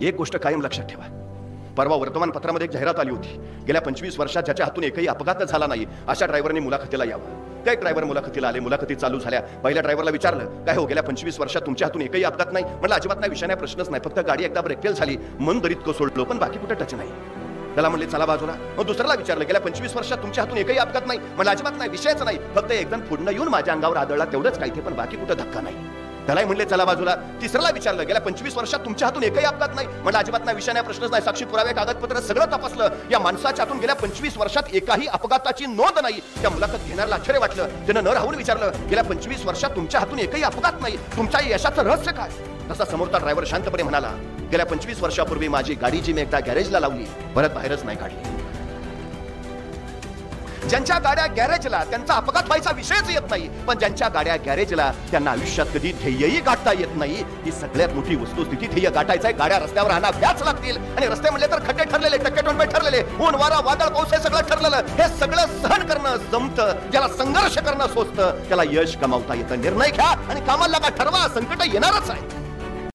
एक गोष्ट कायम लक्षात ठेवा, परवा वर्तमानपत्रामध्ये एक जाहिरात आली होती, गेल्या 25 वर्षात ज्याच्या हातून एकही अपघात झाला नाही अशा ड्रायव्हरने मुलाखतीला यावं. त्या एक ड्रायव्हर मुलाखतीला आले. मुलाखती चालू झाल्या, पहिल्या ड्रायव्हरला विचारलं, काय हो गेल्या 25 वर्षात तुमच्या हातून एकही अपघात नाही? म्हटलं अजिबात नाही, विषय नाही, प्रश्नच नाही, फक्त गाडी एकदा ब्रेक फेल झाली, मन दरीत सोडलो, पण बाकी कुठे टच नाही. त्याला म्हणले चला बाजूला. मग दुसऱ्याला विचारलं, गेल्या 25 वर्षात तुमच्या हातून एकही अपघात नाही? म्हटलं अजिबात नाही, विषयच नाही, फक्त एकदम पुढनं येऊन माझ्या अंगावर आदळला तेवढंच काही ते, पण बाकी कुठं धक्का नाही. त्यालाही म्हणले चला बाजूला. तिसऱ्याला विचारलं, गेल्या 25 वर्षात तुमच्या हातून एकही अपघात नाही? म्हटलं अजिबात नाही, विषय नाही, प्रश्नच नाही, साक्षी पुरावे कागदपत्र सगळं तपासलं, या माणसाच्या हातून गेल्या 25 वर्षात एकाही अपघाताची नोंद नाही. त्या मुलाखत घेणाऱ्याला आश्चर्य वाटलं. त्यानं न राहून विचारलं, गेल्या 25 वर्षात तुमच्या हातून एकही अपघात नाही, तुमच्या यशाचं रहस्य काय? तसा समोरचा ड्रायव्हर शांतपणे म्हणाला, गेल्या 25 वर्षापूर्वी माझी गाडी जी मी एकदा गॅरेजला लावली, परत बाहेरच नाही काढली. ज्यांच्या गाड्या गॅरेजला त्यांचा अपघात व्हायचा विषयच येत नाही, पण ज्यांच्या गाड्या गॅरेजला त्यांना आयुष्यात कधी ध्येयही गाठता येत नाही. ही सगळ्यात मोठी वस्तुस्थिती. ध्येय गाठायचंय, गाड्या रस्त्यावर आणाव्याच लागतील, आणि रस्ते म्हणले तर खड्डे ठरलेले, टक्के ठरलेले, ऊन वारा वादळ पाऊस हे सगळं ठरलेलं. हे सगळं सहन करणं जमतं, ज्याला संघर्ष करणं सोचतं त्याला यश कमावता येतं. निर्णय घ्या आणि कामाला लागा, ठरवा, संकट येणारच आहे.